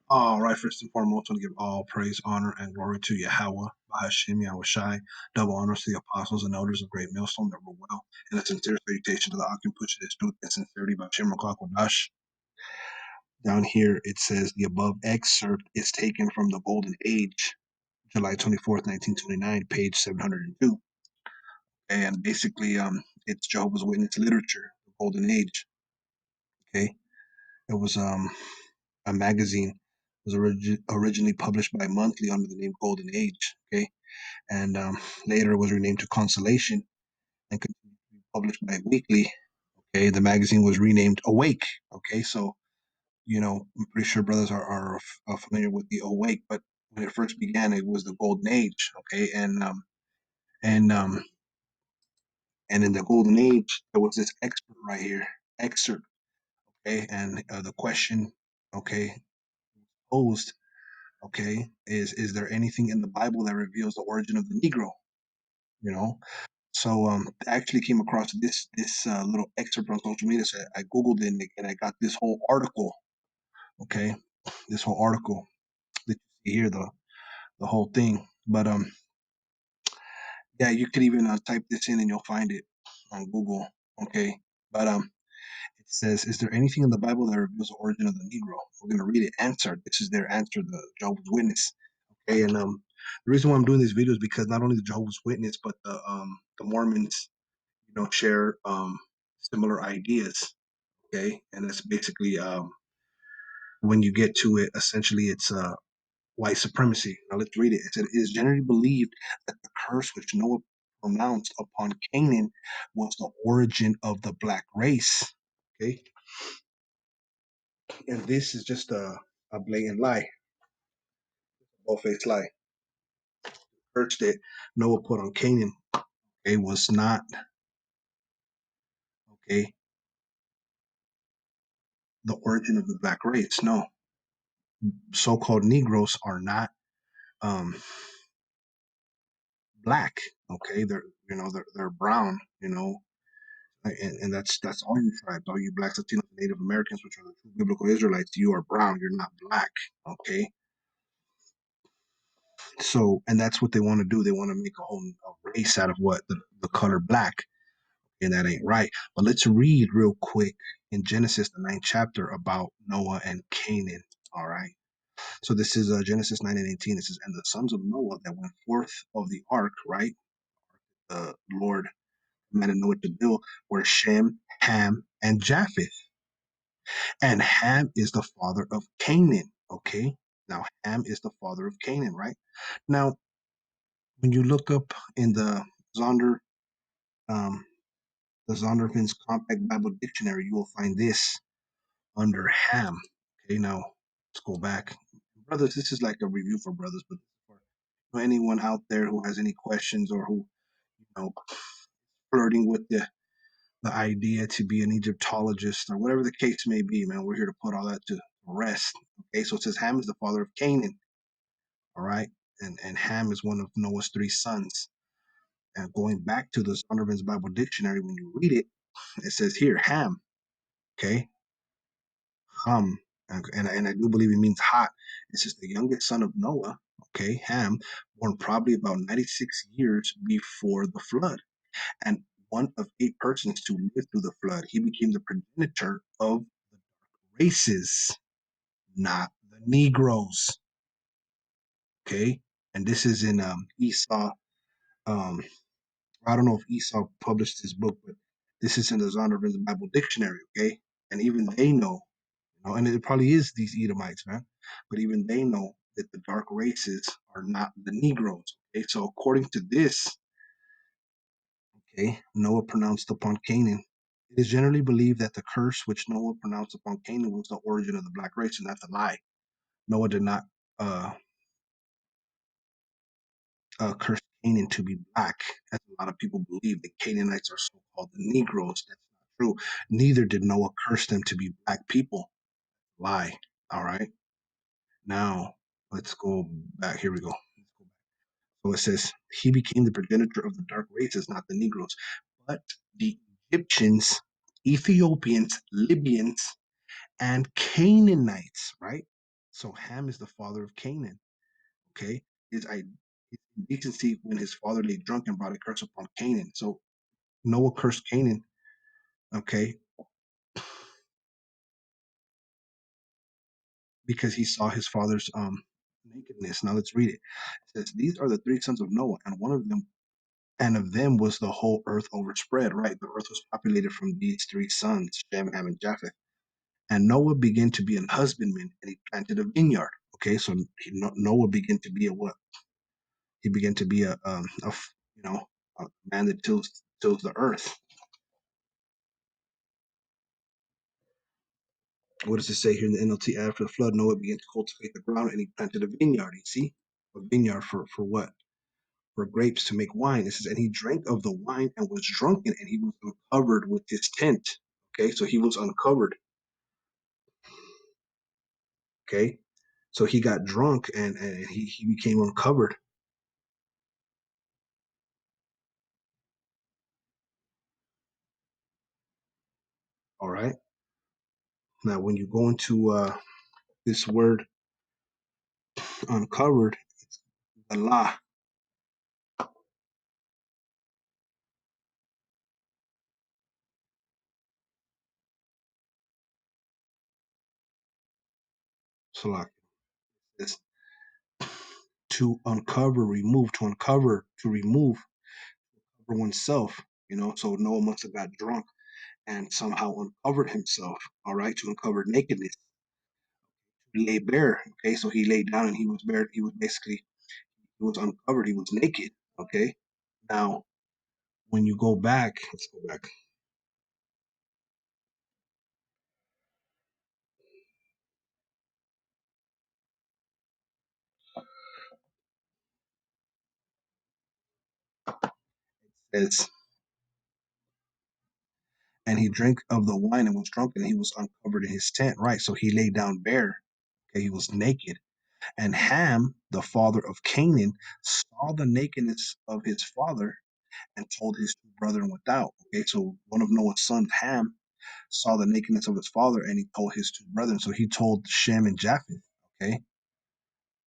All right, first and foremost, I want to give all praise, honor, and glory to Yahawah, Bahashim, Yahawashi, double honors to the apostles and elders of Great Millstone that were well, and a sincere salutation to the Akim Push that truth and sincerity by Shem qadash. Down here, it says the above excerpt is taken from the Golden Age, July 24th, 1929, page 702. And basically, it's Jehovah's Witness literature, the Golden Age. Okay. It was a magazine. It was originally published bi-monthly under the name Golden Age. Okay. And later it was renamed to Consolation and continued to be published bi-weekly. Okay. The magazine was renamed Awake. Okay. So, I'm pretty sure brothers are familiar with the Awake, but when it first began, it was the Golden Age. Okay. And, um, and in the Golden Age, there was this expert right here, excerpt. Okay. And the question, okay, posed, okay, is there anything in the Bible that reveals the origin of the Negro? You know, so I actually came across this little excerpt on social media. So I googled it and I got this whole article. Okay, this whole article that you see here, the whole thing. But yeah, you could even type this in and you'll find it on Google. Okay, but it says, "Is there anything in the Bible that reveals the origin of the Negro?" We're gonna read it. Answer. This is their answer. The Jehovah's Witness. Okay, and the reason why I'm doing this video is because not only the Jehovah's Witness, but the Mormons, share similar ideas. Okay, and that's basically when you get to it, essentially it's white supremacy. Now let's read it. It said, "It is generally believed that the curse which Noah pronounced upon Canaan was the origin of the black race." Okay, and this is just a blatant lie, bold-faced lie. The curse that Noah put on Canaan, okay, was not, okay, the origin of the black race. No, so-called Negroes are not um, black. Okay, they're brown. And that's all you tribes, all you blacks, Latinos, Native Americans, which are the true biblical Israelites. You are brown. You're not black. Okay, so and that's what they want to do. They want to make a race out of what the color black, and that ain't right. But let's read real quick in Genesis, the 9th chapter, about Noah and Canaan. All right. So this is Genesis 9 and 18. It says, "And the sons of Noah that went forth of the ark," right? The Lord commanded Noah to build, were Shem, Ham, and Japheth. And Ham is the father of Canaan. Okay. Now Ham is the father of Canaan, right? Now, when you look up in Zonder, um, the Zondervan's Compact Bible Dictionary, you will find this under Ham. Okay, now let's go back. Brothers, this is like a review for brothers, but for anyone out there who has any questions or who, flirting with the idea to be an Egyptologist or whatever the case may be, man, we're here to put all that to rest. Okay, so it says Ham is the father of Canaan. All right, and Ham is one of Noah's three sons. And going back to the Zondervan's Bible Dictionary, when you read it, it says here Ham. Okay, Ham, and I do believe it means hot. It says the youngest son of Noah. Okay, Ham, born probably about 96 years before the flood, and one of 8 persons to live through the flood. He became the progenitor of the races, not the Negroes. Okay, and this is in Esau. Um, I don't know if Esau published this book, but this is in the Zondervan's Bible Dictionary. Okay, and even they know, and it probably is these Edomites, man, but even they know that the dark races are not the Negroes. Okay, so according to this, okay, Noah pronounced upon Canaan. It is generally believed that the curse which Noah pronounced upon Canaan was the origin of the black race, and that's a lie. Noah did not uh, curse Canaan to be black, as a lot of people believe. The Canaanites are so-called the Negroes. That's not true. Neither did Noah curse them to be black people. Lie. All right. Now let's go back. Here we go. So it says he became the progenitor of the dark races, not the Negroes, but the Egyptians, Ethiopians, Libyans, and Canaanites, right? So Ham is the father of Canaan. Okay, his indecency when his father lay drunk and brought a curse upon Canaan. So Noah cursed Canaan. Okay, because he saw his father's nakedness. Now let's read it. It says, "These are the three sons of Noah, and one of them, and of them was the whole earth overspread." Right, the earth was populated from these three sons, Shem, Ham, and Japheth. And Noah began to be an husbandman, and he planted a vineyard. Okay, so Noah began to be a what? He began to be you know a man that tills the earth. What does it say here in the NLT? After the flood, Noah began to cultivate the ground, and he planted a vineyard. You see, a vineyard for what? For grapes to make wine. It says, and he drank of the wine and was drunken, and he was uncovered with his tent. Okay, so he was uncovered. Okay, so he got drunk and he became uncovered. All right. Now, when you go into this word uncovered, Allah, Salak, is to uncover, remove, to uncover, to remove for oneself. So Noah must have got drunk and somehow uncovered himself. All right, to uncover nakedness. He lay bare. Okay, so he laid down and he was bare. He was basically he was uncovered. He was naked. Okay. Now, when you go back, let's go back. It says, and he drank of the wine and was drunk, and he was uncovered in his tent. Right. So he lay down bare. Okay, he was naked. And Ham, the father of Canaan, saw the nakedness of his father and told his two brethren without. Okay, so one of Noah's sons, Ham, saw the nakedness of his father and he told his two brethren. So he told Shem and Japheth. Okay,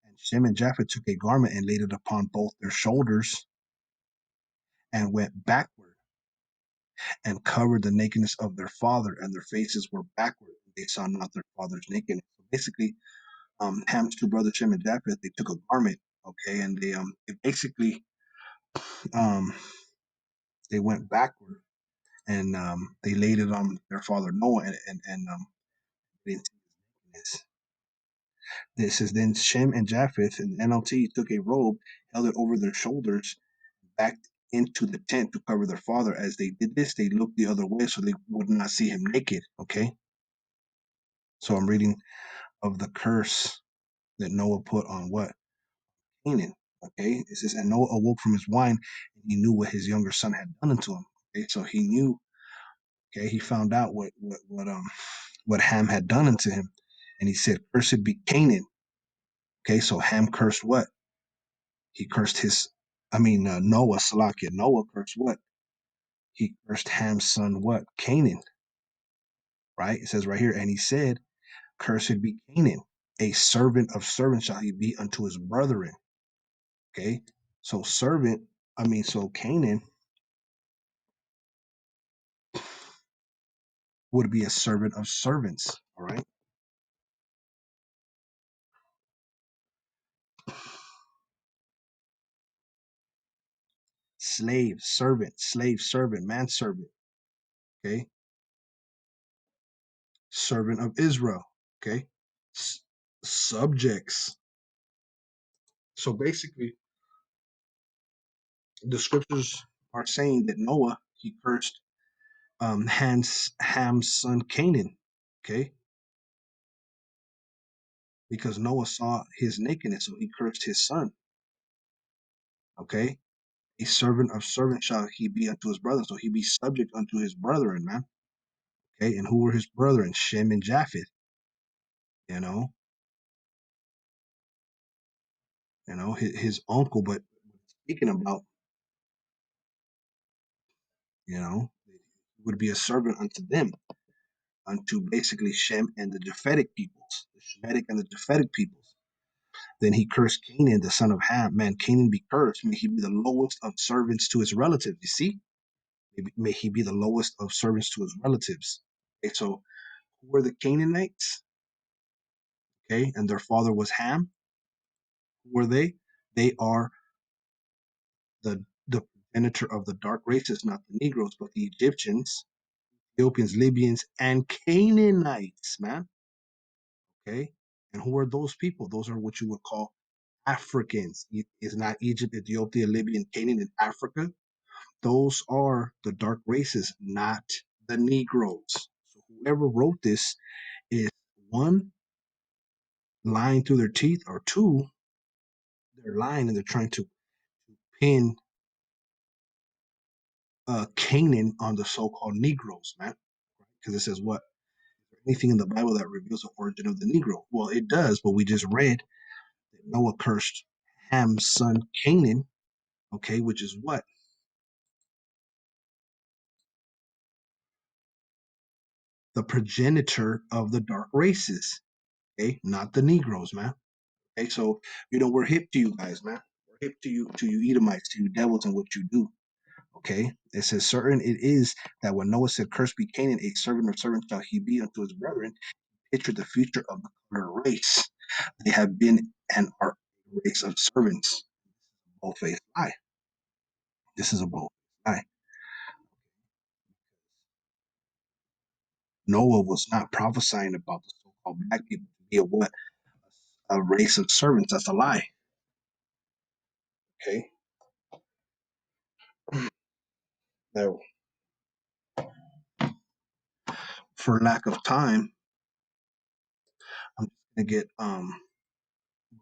and Shem and Japheth took a garment and laid it upon both their shoulders and went backward and covered the nakedness of their father, and their faces were backward. They saw not their father's nakedness. So basically, Ham's two brothers, Shem and Japheth, they took a garment, okay, and they basically um they went backward and they laid it on their father Noah and they didn't see his nakedness. This says then Shem and Japheth in the NLT took a robe, held it over their shoulders, backed into the tent to cover their father. As they did this, they looked the other way so they would not see him naked. Okay, so I'm reading of the curse that Noah put on what? Canaan. Okay, it says, and Noah awoke from his wine, and he knew what his younger son had done unto him. Okay, so he knew. Okay, he found out what Ham had done unto him, and he said, "Cursed be Canaan." Okay, so Ham cursed what? He cursed Noah. Salakia. Noah cursed what? He cursed Ham's son. What? Canaan. Right? It says right here, and he said, "Cursed be Canaan. A servant of servants shall he be unto his brethren." Okay, so so Canaan would be a servant of servants. All right, slave, servant, manservant. Okay, servant of Israel. Okay, S- subjects. So basically, the scriptures are saying that Noah he cursed Ham's son Canaan. Okay, because Noah saw his nakedness, so he cursed his son. Okay, a servant of servants shall he be unto his brother, so he be subject unto his brethren, man. Okay, and who were his brethren? Shem and Japheth. You know, his uncle, but speaking about, would be a servant unto them, unto basically Shem and the Japhetic peoples. Shemitic and the Japhetic peoples. Then he cursed Canaan, the son of Ham. Man, Canaan be cursed. May he be the lowest of servants to his relatives. You see? May he be the lowest of servants to his relatives. Okay, so who were the Canaanites? Okay, and their father was Ham. Who were they? They are the progenitor of the dark races, not the Negroes, but the Egyptians, Ethiopians, Libyans, and Canaanites, man. Okay, and who are those people? Those are what you would call Africans. Is not Egypt, Ethiopia, Libya, and Canaan in Africa? Those are the dark races, not the Negroes. So whoever wrote this is one, lying through their teeth, or two, they're lying and they're trying to pin Canaan on the so-called Negroes, man. Because it says what? Anything in the Bible that reveals the origin of the Negro? Well, it does, but we just read that Noah cursed Ham's son Canaan, okay, which is what? The progenitor of the dark races, okay, not the Negroes, man. Okay, so we're hip to you guys, man. We're hip to you Edomites, to you devils, and what you do. Okay, it says, certain it is that when Noah said, "Cursed be Canaan, a servant of servants shall he be unto his brethren," picture the future of the colored race. They have been and are a race of servants. Bold-faced lie. This is a bold lie. Noah was not prophesying about the so-called black people to be a what? A race of servants. That's a lie. Okay. Now, for lack of time, I'm just gonna get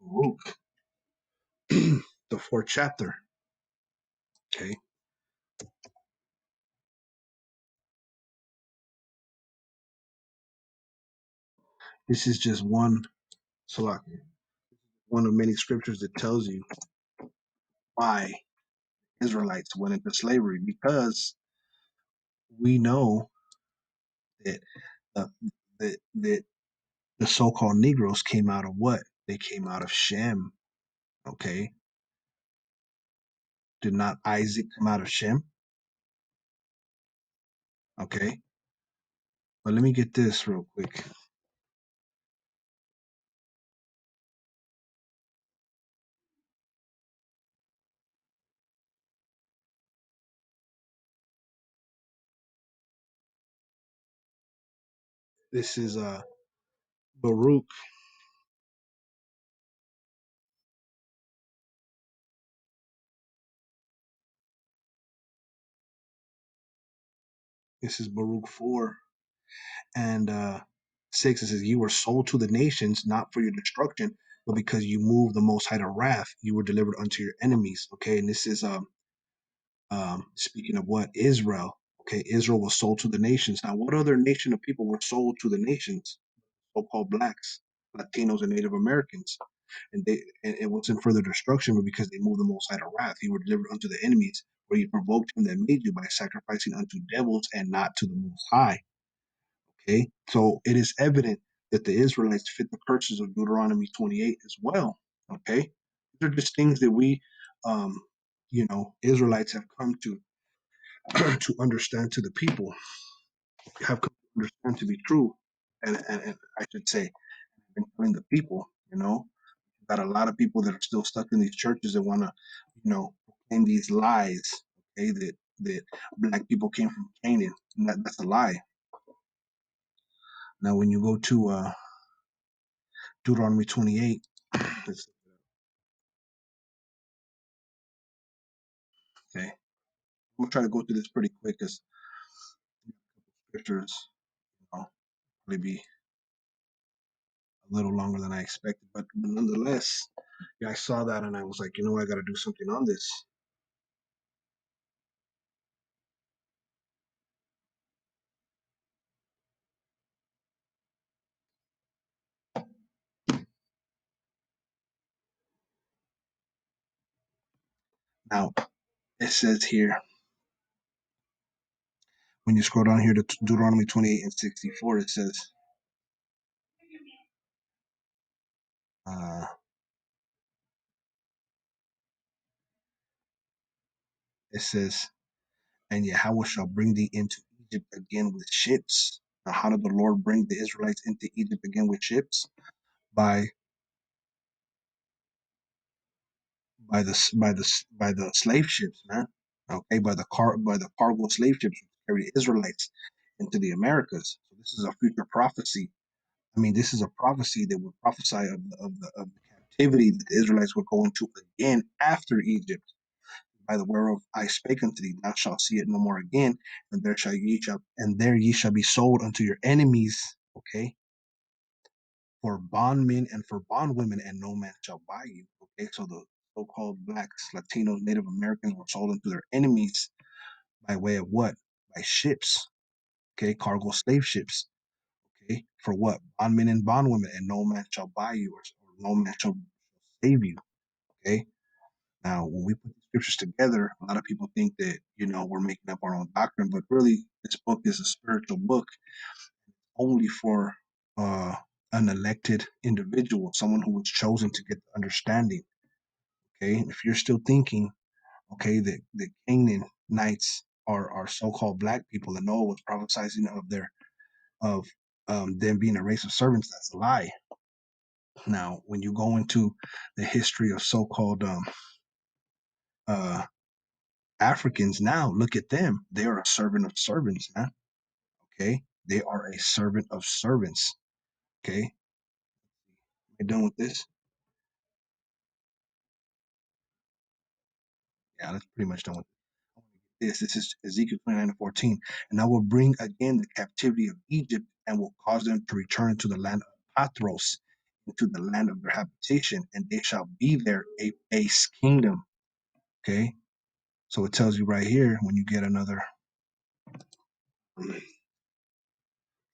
Baruch, the fourth chapter. Okay. This is just one Salaki, one of many scriptures that tells you why Israelites went into slavery, because we know that uh, that the so-called Negroes came out of what? They came out of Shem. Okay. Did not Isaac come out of Shem? Okay. But let me get this real quick. This is Baruch. This is Baruch 4 and 6. It says, "You were sold to the nations, not for your destruction, but because you moved the Most High to wrath, you were delivered unto your enemies." Okay, and this is speaking of what? Israel. Okay, Israel was sold to the nations. Now, what other nation of people were sold to the nations? So-called blacks, Latinos, and Native Americans. And it wasn't for their destruction, but because they moved the Most High to wrath. You were delivered unto the enemies, where you provoked him that made you by sacrificing unto devils and not to the Most High. Okay, so it is evident that the Israelites fit the curses of Deuteronomy 28 as well. Okay, these are just things that we, um, Israelites have come to to understand, to the people, have come to understand to be true, and I should say, been telling the people. Got a lot of people that are still stuck in these churches that want to, proclaim these lies. Okay, that black people came from Canaan. And that's a lie. Now, when you go to Deuteronomy 28, okay, I'm gonna try to go through this pretty quick because scriptures, maybe a little longer than I expected, but nonetheless, yeah, I saw that and I was like, I got to do something on this. Now, it says here, when you scroll down here to Deuteronomy 28 and 64, it says, Uh, it says, and Yahawah shall bring thee into Egypt again with ships. Now, how did the Lord bring the Israelites into Egypt again with ships? By by the slave ships, man. Okay, by the cargo slave ships which carry the Israelites into the Americas. So this is a future prophecy. I mean, this is a prophecy that would prophesy of the captivity that the Israelites would go into again after Egypt. By the whereof I spake unto thee, thou shalt see it no more again, and there ye shall be sold unto your enemies. Okay, for bondmen and for bondwomen, and no man shall buy you. Okay, so the so-called blacks, Latinos, Native Americans were sold into their enemies by way of what? By ships. Okay, cargo slave ships. Okay, for what? Bondmen and bondwomen, and no man shall buy you, or no man shall save you. Okay. Now, when we put the scriptures together, a lot of people think that we're making up our own doctrine, but really, this book is a spiritual book only for uh, an elected individual, someone who was chosen to get the understanding. Okay, if you're still thinking, okay, that the Canaanites are so-called black people, and Noah was prophesying of them being a race of servants, that's a lie. Now, when you go into the history of so-called uh, Africans, now look at them; they are a servant of servants, man. Okay, they are a servant of servants. Okay, you done with this? Yeah, that's pretty much done with this. This is Ezekiel 29:14. And I will bring again the captivity of Egypt and will cause them to return to the land of Pathros, into the land of their habitation, and they shall be there a base kingdom. Okay. So it tells you right here when you get another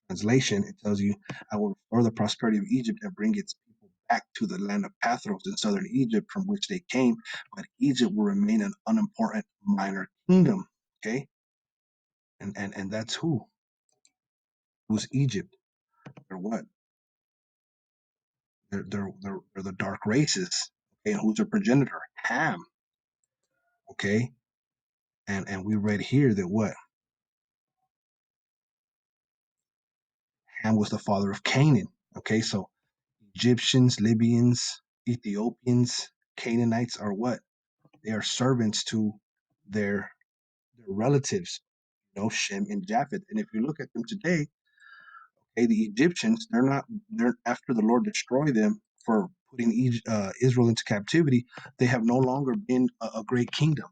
translation, it tells you, I will restore the prosperity of Egypt and bring its people back to the land of Pathros in southern Egypt from which they came, but Egypt will remain an unimportant minor kingdom. Okay. And that's who's Egypt? They're what? They're the dark races. Okay, and who's their progenitor? Ham. Okay, and we read here that what? Ham was the father of Canaan. Okay, so Egyptians, Libyans, Ethiopians, Canaanites are what? They are servants to their relatives, Shem and Japheth. And if you look at them today, okay, the Egyptians, they're after the Lord destroyed them for putting Israel into captivity, they have no longer been a great kingdom.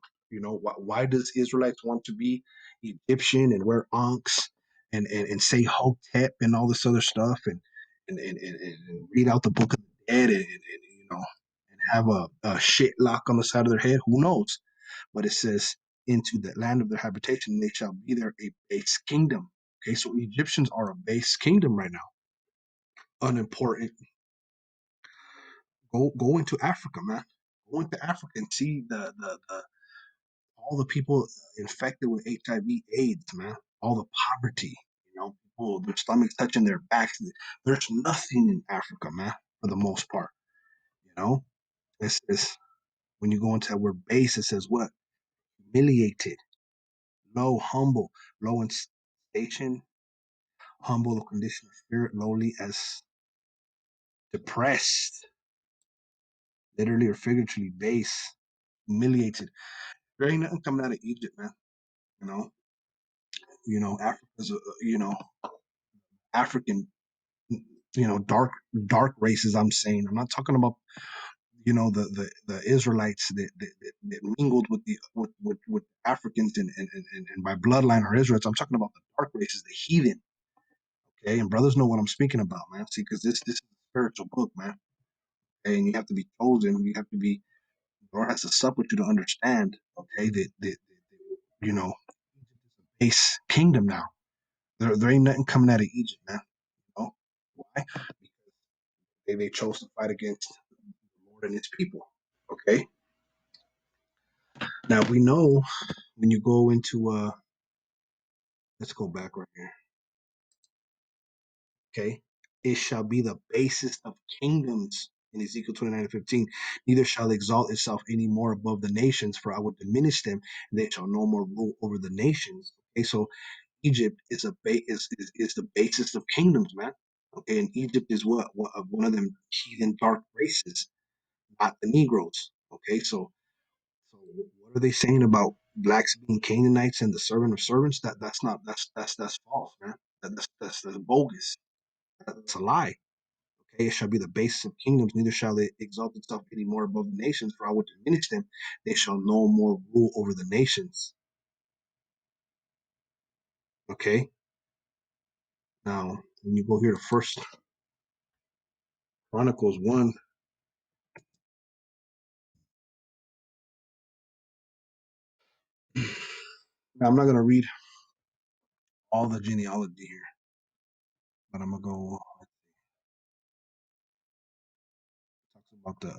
Why does Israelites want to be Egyptian and wear ankhs and say hotep and all this other stuff and read out the book of the dead and have a shit lock on the side of their head? Who knows? But it says, into the land of their habitation, they shall be there a base kingdom. Okay, so Egyptians are a base kingdom right now. Unimportant. Go into Africa, man. Go into Africa and see the all the people infected with HIV/AIDS, man. All the poverty, people their stomachs touching their backs. There's nothing in Africa, man, for the most part. You know, it's when you go into that word base, it says what? Humiliated, low, humble, low in station, humble of condition of spirit, lowly as depressed, literally or figuratively base, humiliated. There ain't nothing coming out of Egypt, man. You know, Africa's African, dark races. I'm saying, I'm not talking about the Israelites that mingled with the with Africans and by bloodline are Israelites. I'm talking about the dark races, the heathen. Okay, and brothers know what I'm speaking about, man. See, because this is a spiritual book, man. Okay? And you have to be chosen. You have to be. The Lord has to sup with you to understand. Okay, that base kingdom now. There ain't nothing coming out of Egypt, man. You know why? Because they chose to fight against the Lord and His people. Okay. Now we know when you go into let's go back right here. Okay, it shall be the basis of kingdoms. In Ezekiel 29:15, neither shall exalt itself any more above the nations, for I will diminish them, and they shall no more rule over the nations. Okay, so Egypt is is the basis of kingdoms, man. Okay, and Egypt is what one of them heathen dark races, not the Negroes. Okay, so what are they saying about blacks being Canaanites and the servant of servants? That's not that's false, man. That's bogus. That's a lie. Okay, it shall be the basis of kingdoms, neither shall it exalt itself any more above the nations, for I will diminish them. They shall no more rule over the nations. Okay, now when you go here to First Chronicles 1, now I'm not gonna read all the genealogy here, but I'm gonna go talks about the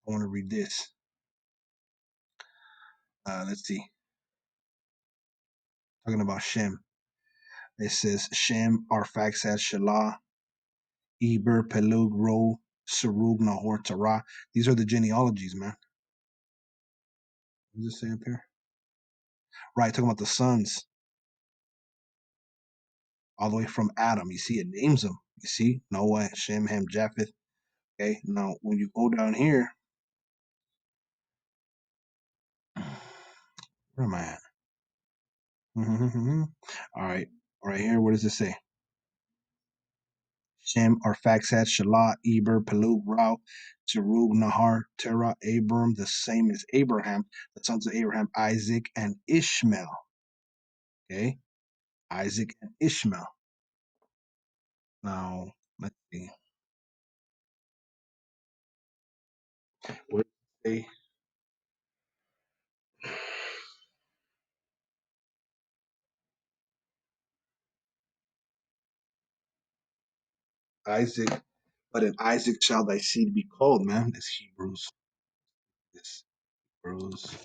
I want to read this. Let's see, talking about Shem. It says Shem, Arphaxad, Shelah, Eber, Pelug, Ro, Serug, Nahor, Terah. These are the genealogies, man. What does it say up here? Right, talking about the sons, all the way from Adam. You see, it names them. You see, Noah, Shem, Ham, Japheth. Okay, now when you go down here, where am I at? All right, right here. What does it say? Shem, Arphaxad, Shelah, Eber, Pelug, Rau, Serug, Nahar, Terah, Abram, the same as Abraham, the sons of Abraham, Isaac, and Ishmael. Okay, Isaac and Ishmael. Now, let's see. What does it say? Isaac, but in Isaac shall thy seed be called, man. It's Hebrews. It's Hebrews.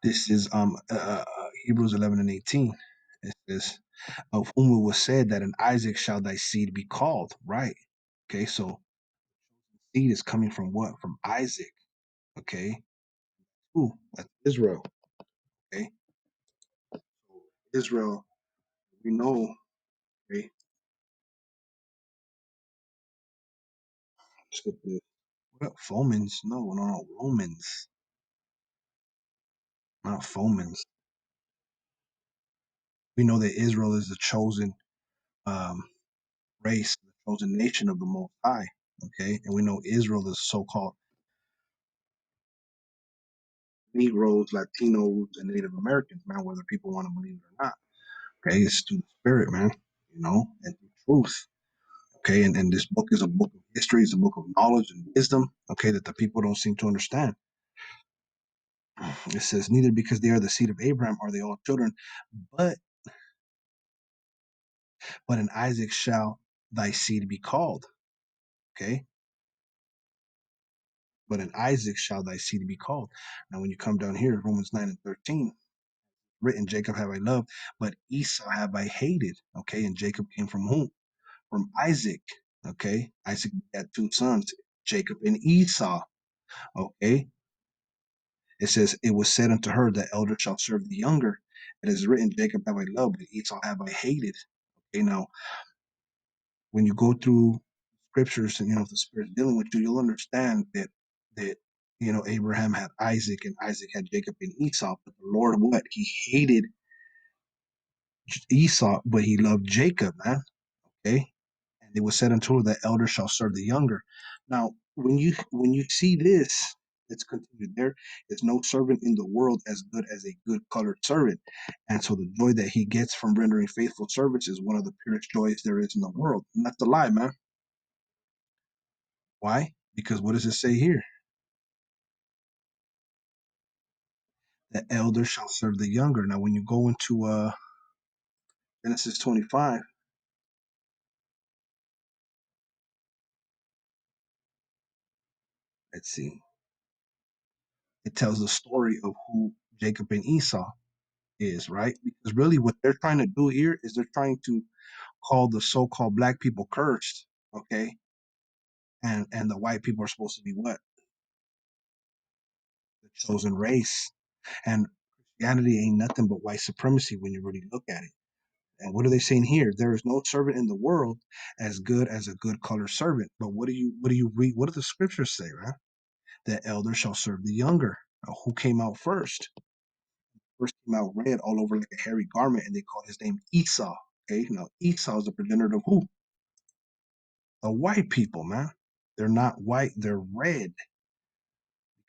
This is Hebrews 11:18. It says, "Of whom it was said that in Isaac shall thy seed be called." Right. Okay. So seed is coming from what? From Isaac. Okay. Who? That's Israel. Okay. So Israel, we know. Okay. Skip this. What up, Fomans? No, no, no. Romans, not Fomans. We know that Israel is the chosen um, race, the chosen nation of the Most High. Okay, and we know Israel is so-called Negroes, Latinos, and Native Americans, man, whether people want to believe it or not. Okay, it's through the spirit, man, and through truth. Okay, and this book is a book of history, it's a book of knowledge and wisdom, okay, that the people don't seem to understand. It says, neither because they are the seed of Abraham are they all children, but in Isaac shall thy seed be called. Okay, but in Isaac shall thy seed be called. Now, when you come down here, Romans 9:13, written, Jacob have I loved, but Esau have I hated. Okay, and Jacob came from whom? From Isaac. Okay, Isaac had two sons, Jacob and Esau. Okay, it says, it was said unto her, the elder shall serve the younger. It is written, Jacob have I loved, but Esau have I hated. Okay, now when you go through scriptures and the spirit's dealing with you, you'll understand that Abraham had Isaac and Isaac had Jacob and Esau, but the Lord what? He hated Esau, but he loved Jacob, man. Okay. And it was said unto her, the elder shall serve the younger. Now, when you see this, it's continued. There is no servant in the world as good as a good colored servant. And so the joy that he gets from rendering faithful service is one of the purest joys there is in the world. And that's a lie, man. Why? Because what does it say here? The elder shall serve the younger. Now, when you go into Genesis 25, let's see, it tells the story of who Jacob and Esau is, right? Because really what they're trying to do here is they're trying to call the so-called black people cursed, okay? And the white people are supposed to be what? The chosen race. And Christianity ain't nothing but white supremacy when you really look at it. And what are they saying here? There is no servant in the world as good as a good colored servant. But what do you read? What do the scriptures say, right? The elder shall serve the younger. Now, who came out first? First came out red all over like a hairy garment, and they called his name Esau. Okay, now Esau is the progenitor of who? The white people, man. They're not white, they're red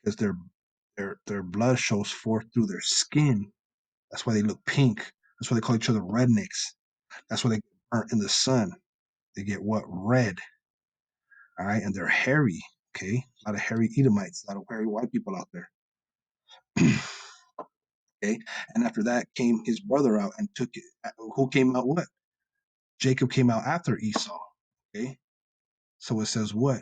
because their blood shows forth through their skin. That's why they look pink. That's why they call each other rednecks. That's why they get burnt in the sun. They get what? Red. All right, and they're hairy. Okay, a lot of hairy Edomites, a lot of hairy white people out there. Okay, and after that came his brother out and took it. Who came out? What? Jacob came out after Esau. Okay, so it says what?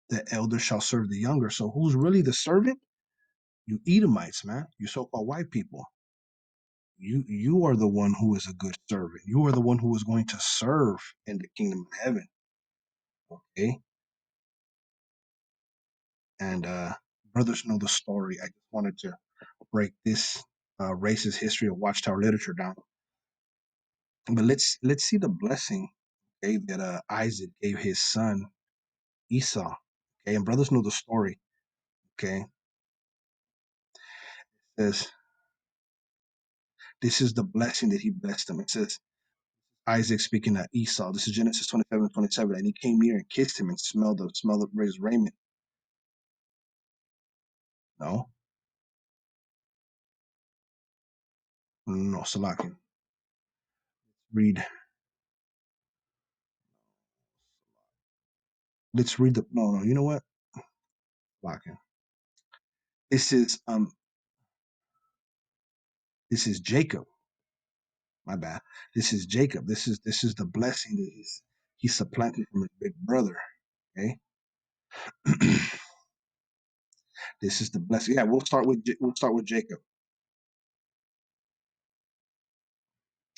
The elder shall serve the younger. So who's really the servant? You Edomites, man. You so-called white people. You are the one who is a good servant. You are the one who is going to serve in the kingdom of heaven. Okay, and brothers know the story. I just wanted to break this racist history of Watchtower literature down. But let's see the blessing, okay, that Isaac gave his son Esau. Okay, and brothers know the story. Okay, it says this is the blessing that he blessed him. It says Isaac speaking to Esau. This is Genesis 27:27. And he came near and kissed him and smelled of his raiment. No, no, Salakin. Read. Let's read the. No, no. You know what? Salakin. This is um. This is Jacob. My bad. This is Jacob. This is the blessing that he's supplanted from his big brother. Okay. This is the blessing. Yeah, we'll start with Jacob.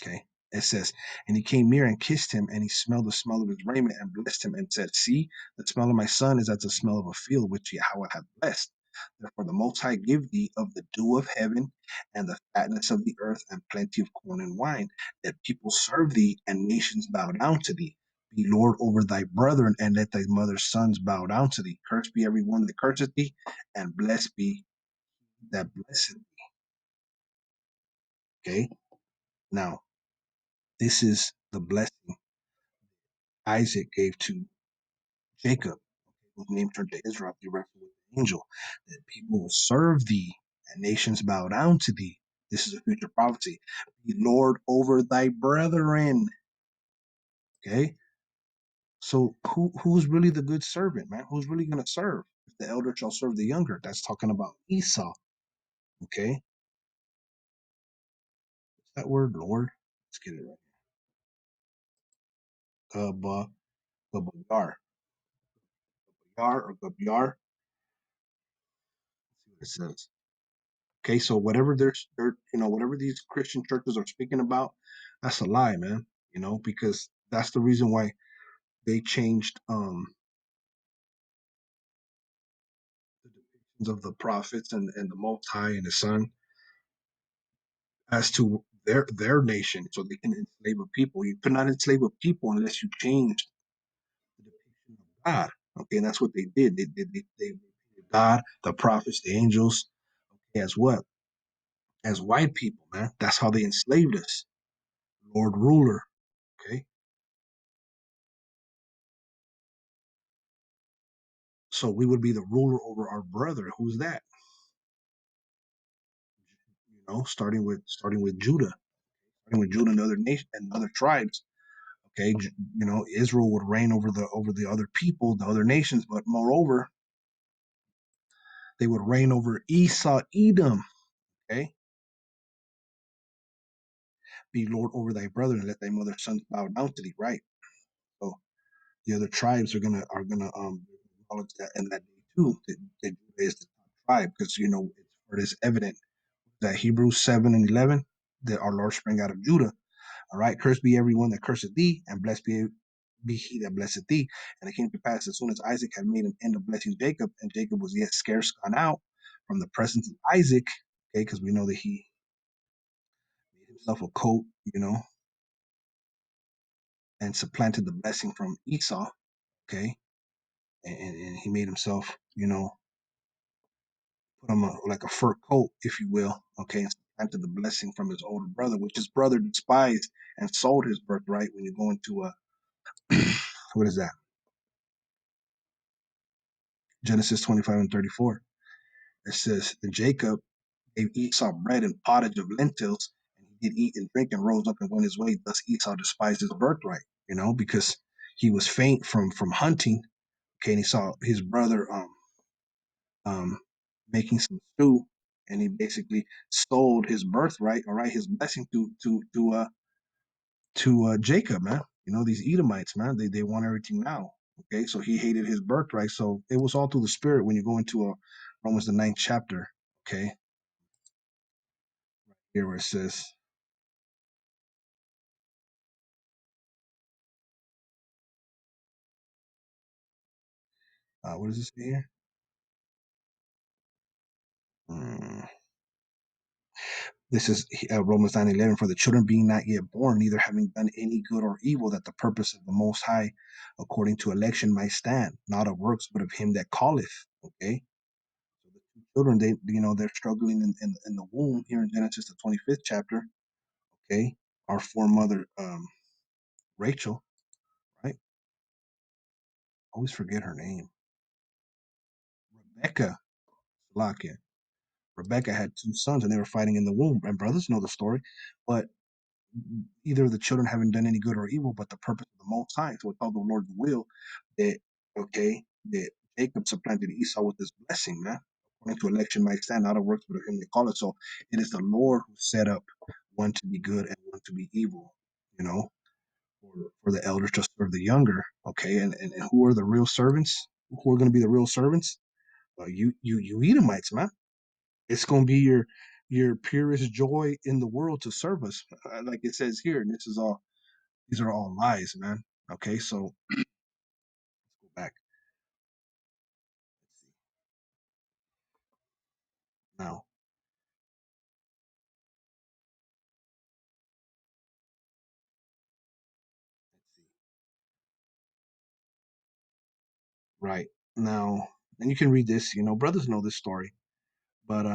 Okay. It says, and he came near and kissed him, and he smelled the smell of his raiment and blessed him and said, see, the smell of my son is as the smell of a field which Yahawah hath blessed. Therefore the Most High give thee of the dew of heaven and the fatness of the earth and plenty of corn and wine, that people serve thee and nations bow down to thee. Be Lord over thy brethren, and let thy mother's sons bow down to thee. Cursed be every one that curseth thee, and blessed be that blesseth thee. Okay? Now, this is the blessing Isaac gave to Jacob, whose name turned to Israel, the wrestled with the angel, that people will serve thee and nations bow down to thee. This is a future prophecy. Be Lord over thy brethren. Okay? So who's really the good servant, man? Who's really gonna serve? If the elder shall serve the younger, that's talking about Esau. Okay? What's that word, Lord? Let's get it right. Gaba, Gabayar. Gabayar or Gabyar. Let's see what it says. Okay, so whatever whatever these Christian churches are speaking about, that's a lie, man. Because that's the reason why they changed the depictions of the prophets and the Most High and the Son as to their nation, so they can enslave a people. You could not enslave a people unless you changed the depiction of God. Okay, and that's what they did. They God, the prophets, the angels, okay, as what? As white people, man. That's how they enslaved us. Lord ruler. Okay. So we would be the ruler over our brother. Who's that? Starting with Judah, starting with Judah and other nation and other tribes. Okay, Israel would reign over the other people, the other nations. But moreover, They would reign over Esau, Edom. Okay, be Lord over thy brother, and let thy mother's sons bow down to thee. Right. So the other tribes are gonna acknowledge that in that day too. That Judah is the top tribe, because it is evident that Hebrews 7:11, that our Lord sprang out of Judah. All right, cursed be everyone that curseth thee, and blessed be he that blesseth thee. And it came to pass, as soon as Isaac had made an end of blessing Jacob, and Jacob was yet scarce gone out from the presence of Isaac, okay, because we know that he made himself a coat, and supplanted the blessing from Esau, okay, and he made himself, put him like a fur coat, if you will, okay, and supplanted the blessing from his older brother, which his brother despised and sold his birthright. When you go into what is that? Genesis 25:34. It says, "And Jacob gave Esau bread and pottage of lentils, and he did eat and drink and rose up and went his way. Thus Esau despised his birthright, because he was faint from hunting. Okay, and he saw his brother um making some stew, and he basically sold his birthright, all right, his blessing to Jacob, man. These Edomites, man, they want everything now. Okay, so he hated his birthright. So it was all through the spirit when you go into Romans the 9th chapter. Okay, here where it says, what does this say here? Mm. This is Romans 9:11. For the children being not yet born, neither having done any good or evil, that the purpose of the Most High, according to election, might stand, not of works, but of him that calleth. Okay, so the two children, they're struggling in the womb here in Genesis the 25th chapter. Okay, our foremother Rachel, right? Always forget her name. Rebecca. Salakia. Rebecca had two sons, and they were fighting in the womb. And brothers know the story, but either the children haven't done any good or evil, but the purpose of the Most High. So it's all the Lord's will that, okay, that Jacob supplanted Esau with his blessing, man. According to election might stand, out of works, but of him they call it. So it is the Lord who set up one to be good and one to be evil, you know, for the elders to serve the younger. Okay, and who are the real servants? Who are going to be the real servants? You Edomites, man. It's going to be your purest joy in the world to serve us, like it says here. And these are all lies, man. Okay, so let's go back. Let's see. Now, let's see. Right now, and you can read this. Brothers know this story, but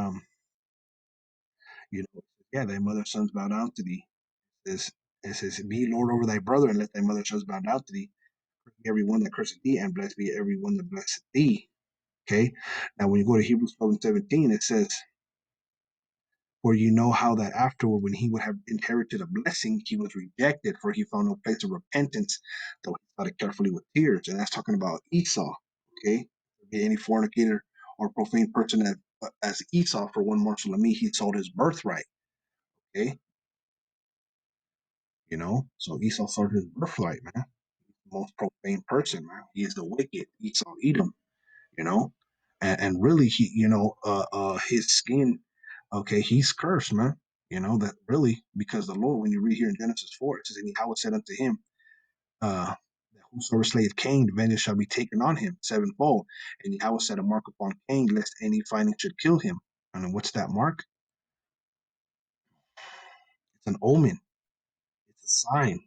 you know, yeah, thy mother's sons bow down to thee. This it says, "Be Lord over thy brother, and let thy mother's sons bow down to thee. Cursed be every one that curseth thee, and blessed be every one that blesseth thee." Okay. Now, when you go to Hebrews 12:17, it says, "For you know how that afterward, when he would have inherited a blessing, he was rejected, for he found no place of repentance, though he sought it carefully with tears." And that's talking about Esau. Okay, any fornicator or profane person as Esau for one morsel of meat, he sold his birthright. Okay, so Esau sold his birthright, man. The most profane person, man. He is the wicked Esau, Edom. You know, and really, he, his skin, okay, he's cursed, man. That really, because the Lord, when you read here in Genesis 4, it says, "And Yahawah said unto him, that whosoever slayeth Cain, vengeance shall be taken on him sevenfold. And Yahawah set a mark upon Cain, lest any finding should kill him." And what's that mark? It's an omen. It's a sign,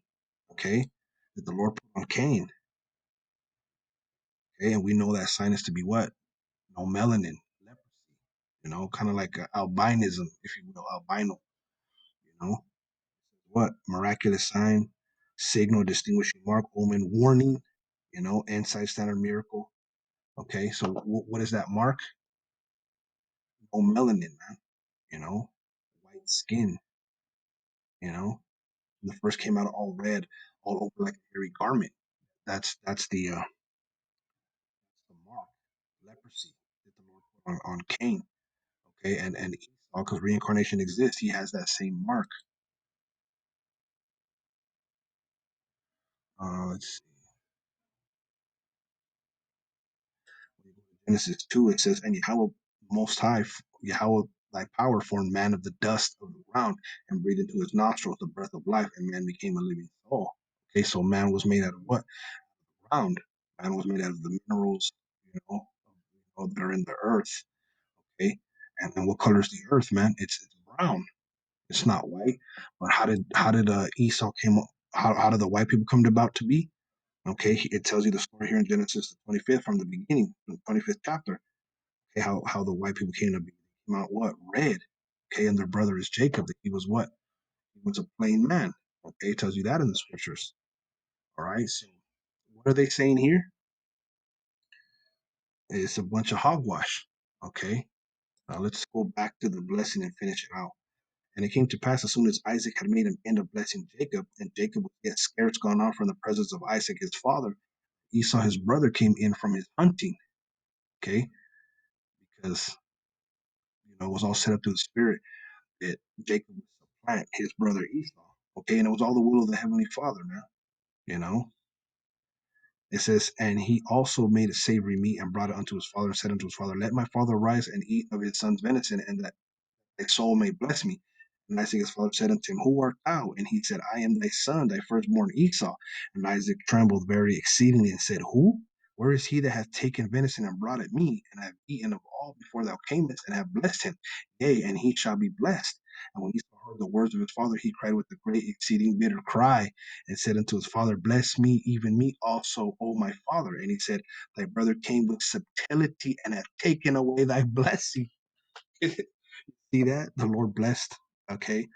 okay, that the Lord put on Cain. Okay, and we know that sign is to be what? No melanin, leprosy. Kind of like albinism, if you will, albino. You know, what miraculous sign, signal, distinguishing mark, omen, warning. Insight, standard, miracle. Okay, so what is that mark? No melanin, man. You know, white skin. You know, the first came out all red, all over like a hairy garment. That's the mark, leprosy that the Lord on Cain. Okay, and Esau, because reincarnation exists, he has that same mark. Let's see. Genesis 2, it says, and Yahweh Most High, Yahweh thy power formed man of the dust of the ground and breathed into his nostrils the breath of life, and man became a living soul. Okay, so man was made out of what? Ground. Man was made out of the minerals, that are in the earth. Okay, and then what color is the earth, man? It's brown. It's not white. But how did Esau came up? How did the white people come about to be? Okay, it tells you the story here in Genesis the 25th from the beginning, the 25th chapter. Okay, how the white people came to be. They came out what? Red. Okay, and their brother is Jacob. That he was what? He was a plain man. Okay, it tells you that in the scriptures. All right, so what are they saying here? It's a bunch of hogwash. Okay, now let's go back to the blessing and finish it out. And it came to pass as soon as Isaac had made an end of blessing Jacob, and Jacob was yet scarce gone out from the presence of Isaac his father, Esau his brother came in from his hunting. Okay, because it was all set up to the spirit that Jacob would supplant his brother Esau. Okay, and it was all the will of the heavenly Father. Now, you know, it says, and he also made a savory meat and brought it unto his father and said unto his father, let my father rise and eat of his son's venison, and that thy soul may bless me. And Isaac his father said unto him, who art thou? And he said, I am thy son, thy firstborn Esau. And Isaac trembled very exceedingly and said, who? Where is he that hath taken venison and brought it me? And I have eaten of all before thou camest, and have blessed him. Yea, and he shall be blessed. And when Esau heard the words of his father, he cried with a great exceeding bitter cry, and said unto his father, bless me, even me also, O my father. And he said, thy brother came with subtlety and hath taken away thy blessing. See that? The Lord blessed, okay,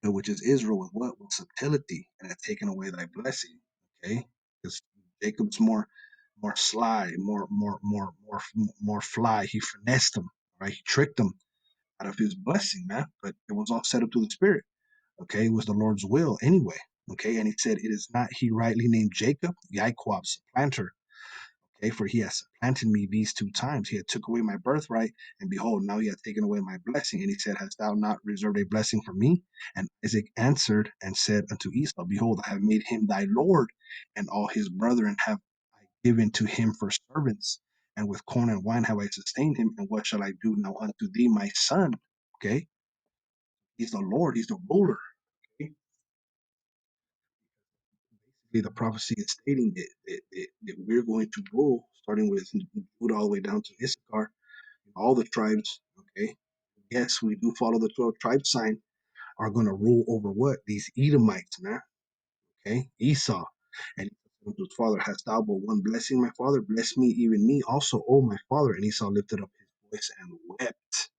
which is Israel with what? With subtlety, and hath taken away thy blessing. Okay? Because Jacob's more sly, more fly. He finessed him, right? He tricked him out of his blessing, man. But it was all set up to the spirit. Okay, it was the Lord's will anyway. Okay, and he said, it is not he rightly named Jacob, Yahawash, supplanter. Okay, for he has supplanted me these two times. He had took away my birthright, and behold, now he hath taken away my blessing. And he said, hast thou not reserved a blessing for me? And Isaac answered and said unto Esau, behold, I have made him thy Lord, and all his brethren have I given to him for servants. And with corn and wine have I sustained him. And what shall I do now unto thee, my son? Okay, he's the Lord, he's the ruler. Okay? Basically, the prophecy is stating that we're going to rule, starting with Judah all the way down to Issachar, all the tribes, okay? Yes, we do follow the 12 tribe sign, are going to rule over what? These Edomites, man, okay? Esau. And he said to his father, hast thou but one blessing, my father? Bless me, even me also, oh my father. And Esau lifted up his voice and wept,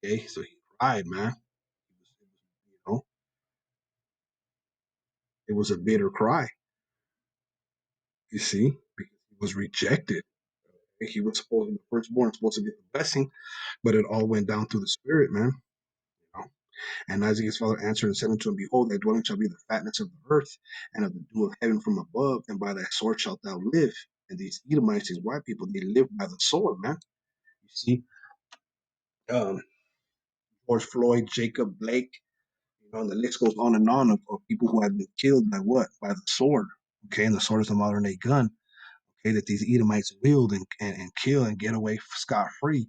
okay? So he cried, man. It was a bitter cry, you see, because he was rejected. He was supposed, the firstborn, supposed to get the blessing, but it all went down through the spirit, man. You know? And Isaac his father answered and said unto him, behold, thy dwelling shall be the fatness of the earth, and of the dew of heaven from above, and by thy sword shalt thou live. And these Edomites, these white people, they live by the sword, man. You see, um, George Floyd, Jacob Blake, and the list goes on and on of people who have been killed by what? By the sword. Okay, and the sword is the modern day gun. Okay, that these Edomites wield and kill and get away scot free.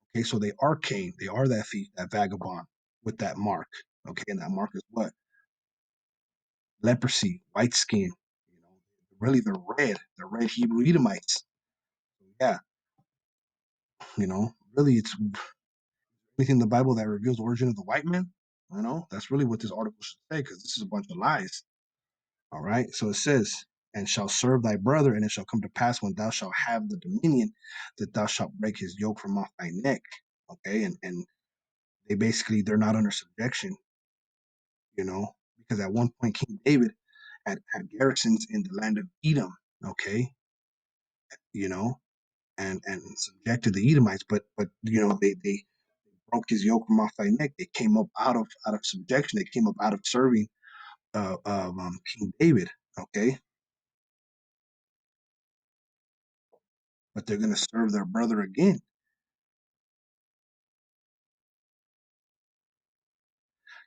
Okay, so they are Cain. They are that thief, that vagabond with that mark. Okay, and that mark is what? Leprosy, white skin. Really the red Hebrew Edomites. Yeah, really it's anything in the Bible that reveals the origin of the white man. That's really what this article should say, because this is a bunch of lies. All right, so it says, and shall serve thy brother, and it shall come to pass when thou shalt have the dominion that thou shalt break his yoke from off thy neck. Okay, and they basically they're not under subjection, because at one point King David had garrisons in the land of Edom, okay, you know, and subjected the Edomites, but they broke his yoke from off thy neck. They came up out of subjection. They came up out of serving King David, okay. but they're going to serve their brother again.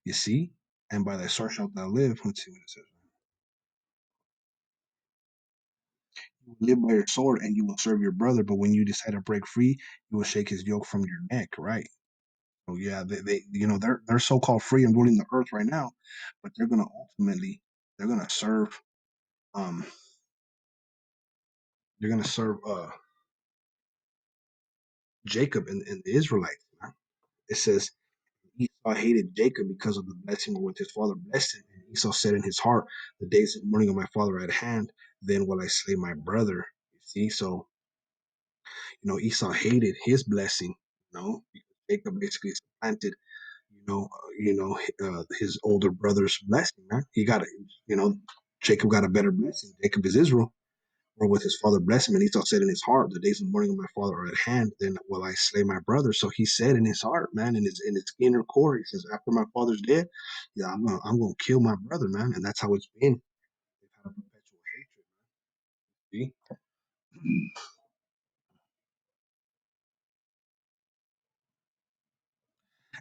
You see? And by thy sword shalt thou live. Let's see what it says. You will live by your sword and you will serve your brother, but when you decide to break free, you will shake his yoke from your neck, right? So yeah, they they're so-called free and ruling the earth right now, but they're gonna serve um they're gonna serve Jacob and the Israelites. Man. It says Esau hated Jacob because of the blessing with his father blessed him. And Esau said in his heart, the days of mourning of my father are at hand, then will I slay my brother. You see, so Esau hated his blessing, because Jacob basically supplanted, his older brother's blessing, man. You know, Jacob got a better blessing. Jacob is Israel, or with his father bless him. And Esau said in his heart, the days of mourning of my father are at hand, then will I slay my brother. So he said in his heart, man, in his inner core, he says, after my father's dead, yeah, I'm gonna kill my brother, man. And that's how it's been. They've had a perpetual hatred, see?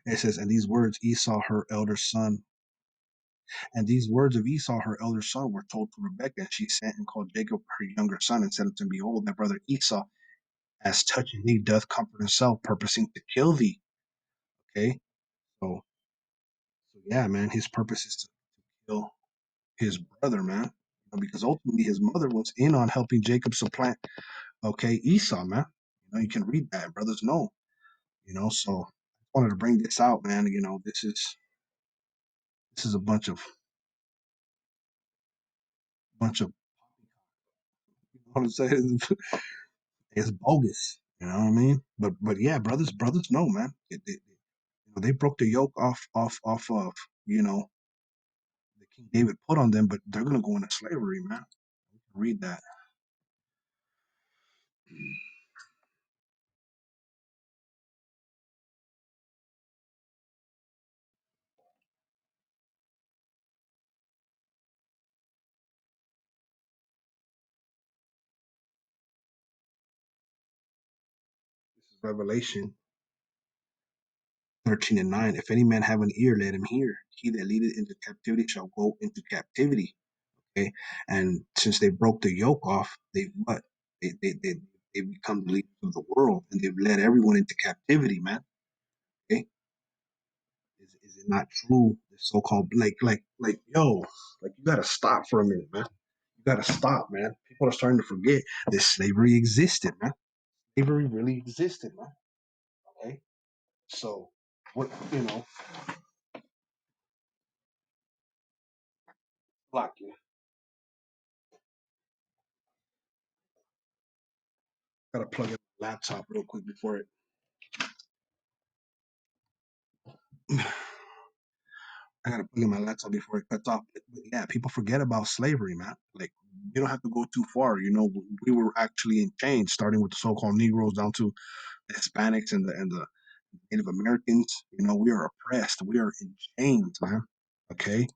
And it says, and these words of Esau, her elder son, were told to Rebekah, and she sent and called Jacob her younger son, and said unto him, behold, thy brother Esau, as touching thee, doth comfort himself, purposing to kill thee. Okay, so yeah, man, his purpose is to kill his brother, man. Because ultimately his mother was in on helping Jacob supplant, Esau, man. You can read that, brothers know. So I wanted to bring this out, man. This is a bunch of what to say, it's bogus. You know what I mean? But yeah, brothers know, man. They broke the yoke off of you know the King David put on them, but they're gonna go into slavery, man. Read that. This is Revelation 13:9. If any man have an ear, let him hear. He that leadeth into captivity shall go into captivity. Okay, and since they broke the yoke off, they what? They become the leaders of the world, and they've led everyone into captivity, man. Okay, is it not true? The so-called yo, you gotta stop for a minute, man. You gotta stop, man. People are starting to forget that slavery existed, man. Slavery really existed, man. Okay, so what block you. Gotta plug in my laptop real quick before it. I gotta plug in my laptop before it cuts off. But yeah, people forget about slavery, man. Like you don't have to go too far. We were actually in chains, starting with the so-called Negroes down to the Hispanics and the Native Americans. We are oppressed. We are in chains, man. Okay,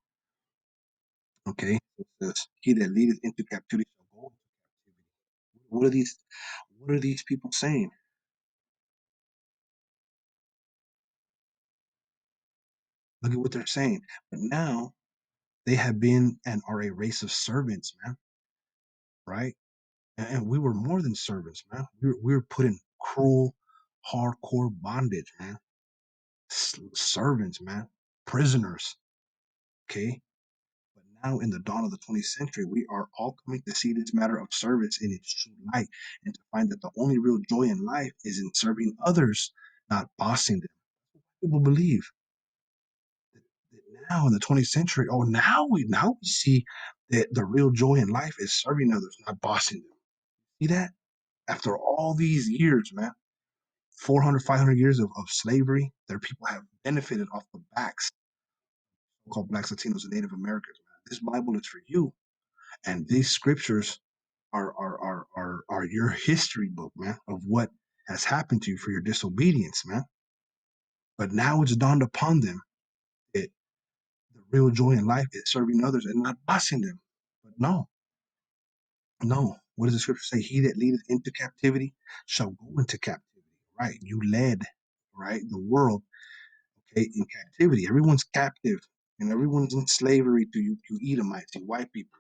okay. It says, he that leadeth into captivity shall go into captivity. What are these? What are these people saying? Look at what they're saying. But now they have been and are a race of servants, man. Right? And we were more than servants, man. We were put in cruel, hardcore bondage, man. Servants, man. Prisoners. Okay. But now, in the dawn of the 20th century, we are all coming to see this matter of service in its true light and to find that the only real joy in life is in serving others, not bossing them. People believe that now in the 20th century, now we see that the real joy in life is serving others, not bossing them. See that? After all these years, man, 400, 500 years of slavery, their people have benefited off the backs, called Blacks, Latinos, and Native Americans. Man. This Bible is for you, and these scriptures are your history book, man, of what has happened to you for your disobedience, man. But now it's dawned upon them that the real joy in life is serving others and not bossing them. But no, What does the scripture say? He that leadeth into captivity shall go into captivity. Right? You led, right, the world, okay, in captivity. Everyone's captive, and everyone's in slavery to you Edomites, you white people.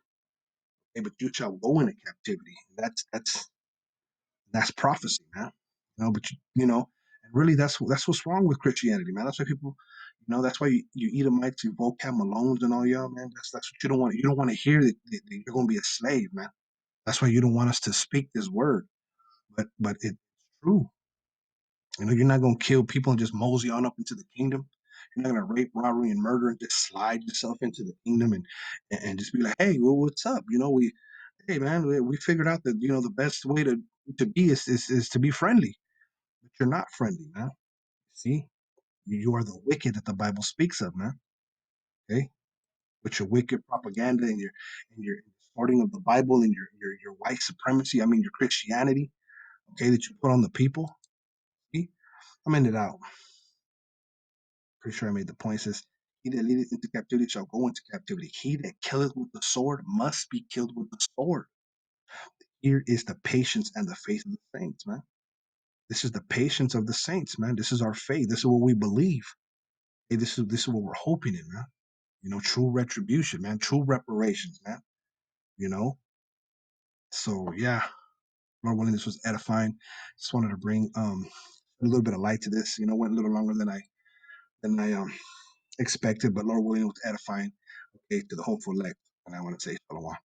Okay, but you shall go into captivity. That's prophecy, man. But and really that's what's wrong with Christianity, man. That's why people, that's why you Edomites, you vocab Malones and all y'all, man. That's what you don't want. You don't want to hear that you're going to be a slave, man. That's why you don't want us to speak this word. But it's true. You're not going to kill people and just mosey on up into the kingdom. You're not going to rape, robbery, and murder and just slide yourself into the kingdom and just be like, hey, well, what's up? Hey, man, we figured out that the best way to be is to be friendly, but you're not friendly, man. See, you are the wicked that the Bible speaks of, man. Okay, with your wicked propaganda and your distorting of the Bible and your white supremacy. I mean, your Christianity. Okay, that you put on the people. See, I'm ended out. Pretty sure I made the point. It says, he that leadeth into captivity shall go into captivity. He that killeth with the sword must be killed with the sword. Here is the patience and the faith of the saints, man. This is the patience of the saints, man. This is our faith. This is what we believe. Hey, this is what we're hoping in, man. True retribution, man. True reparations, man. You know. So yeah, Lord willing, this was edifying. Just wanted to bring a little bit of light to this. Went a little longer than I expected, but Lord willing, it was edifying. Okay, to the hopeful elect, and I want to say shalom.